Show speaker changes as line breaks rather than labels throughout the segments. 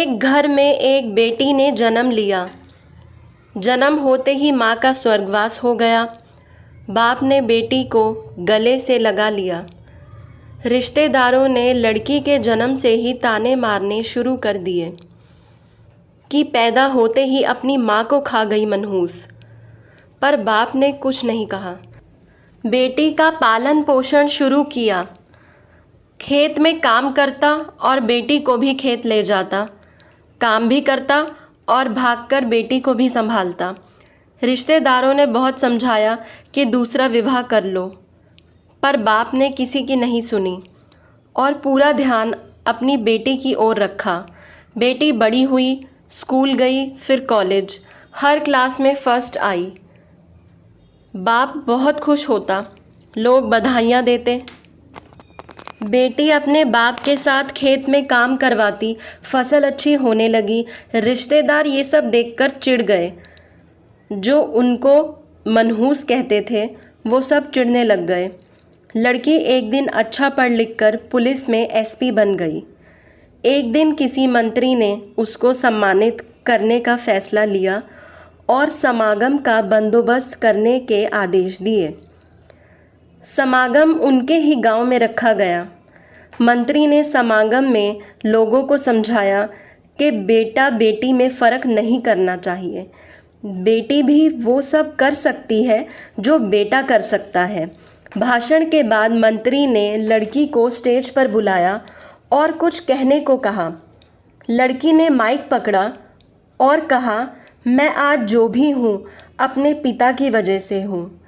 एक घर में एक बेटी ने जन्म लिया। जन्म होते ही माँ का स्वर्गवास हो गया। बाप ने बेटी को गले से लगा लिया। रिश्तेदारों ने लड़की के जन्म से ही ताने मारने शुरू कर दिए कि पैदा होते ही अपनी माँ को खा गई मनहूस। पर बाप ने कुछ नहीं कहा। बेटी का पालन पोषण शुरू किया। खेत में काम करता और बेटी को भी खेत ले जाता। काम भी करता और भागकर बेटी को भी संभालता। रिश्तेदारों ने बहुत समझाया कि दूसरा विवाह कर लो, पर बाप ने किसी की नहीं सुनी और पूरा ध्यान अपनी बेटी की ओर रखा। बेटी बड़ी हुई, स्कूल गई, फिर कॉलेज, हर क्लास में फर्स्ट आई। बाप बहुत खुश होता, लोग बधाइयाँ देते। बेटी अपने बाप के साथ खेत में काम करवाती, फसल अच्छी होने लगी। रिश्तेदार ये सब देखकर चिढ़ गए। जो उनको मनहूस कहते थे वो सब चिढ़ने लग गए। लड़की एक दिन अच्छा पढ़ लिख कर पुलिस में एसपी बन गई। एक दिन किसी मंत्री ने उसको सम्मानित करने का फैसला लिया और समागम का बंदोबस्त करने के आदेश दिए। समागम उनके ही गांव में रखा गया। मंत्री ने समागम में लोगों को समझाया कि बेटा बेटी में फ़र्क नहीं करना चाहिए। बेटी भी वो सब कर सकती है जो बेटा कर सकता है। भाषण के बाद मंत्री ने लड़की को स्टेज पर बुलाया और कुछ कहने को कहा। लड़की ने माइक पकड़ा और कहा, मैं आज जो भी हूँ अपने पिता की वजह से हूँ,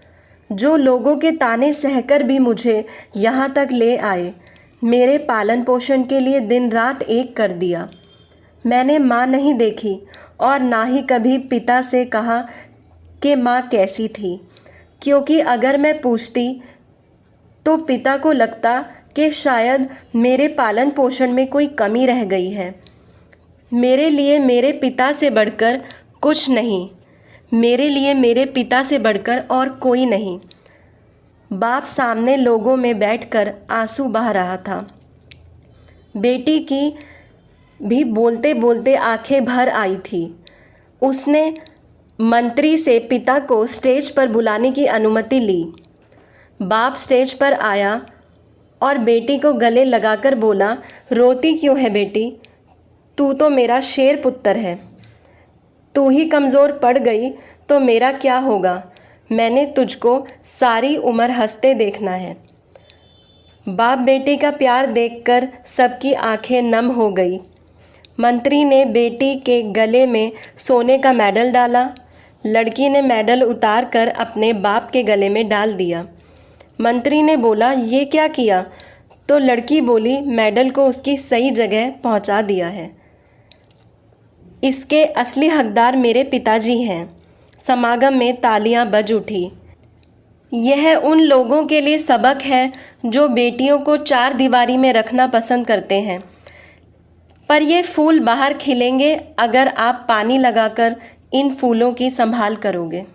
जो लोगों के ताने सहकर भी मुझे यहाँ तक ले आए, मेरे पालन पोषण के लिए दिन रात एक कर दिया। मैंने माँ नहीं देखी और ना ही कभी पिता से कहा कि माँ कैसी थी, क्योंकि अगर मैं पूछती तो पिता को लगता कि शायद मेरे पालन पोषण में कोई कमी रह गई है। मेरे लिए मेरे पिता से बढ़कर कुछ नहीं, मेरे लिए मेरे पिता से बढ़कर और कोई नहीं। बाप सामने लोगों में बैठकर आंसू बहा रहा था। बेटी की भी बोलते बोलते आंखें भर आई थी। उसने मंत्री से पिता को स्टेज पर बुलाने की अनुमति ली। बाप स्टेज पर आया और बेटी को गले लगाकर बोला, रोती क्यों है बेटी? तू तो मेरा शेर पुत्र है। तू ही कमज़ोर पड़ गई तो मेरा क्या होगा? मैंने तुझको सारी उम्र हंसते देखना है। बाप बेटी का प्यार देखकर सबकी आंखें नम हो गई। मंत्री ने बेटी के गले में सोने का मेडल डाला। लड़की ने मेडल उतार कर अपने बाप के गले में डाल दिया। मंत्री ने बोला, ये क्या किया? तो लड़की बोली, मेडल को उसकी सही जगह पहुंचा दिया है। इसके असली हकदार मेरे पिताजी हैं। समागम में तालियां बज उठी। यह उन लोगों के लिए सबक है जो बेटियों को चार दीवारी में रखना पसंद करते हैं। पर ये फूल बाहर खिलेंगे अगर आप पानी लगाकर इन फूलों की संभाल करोगे।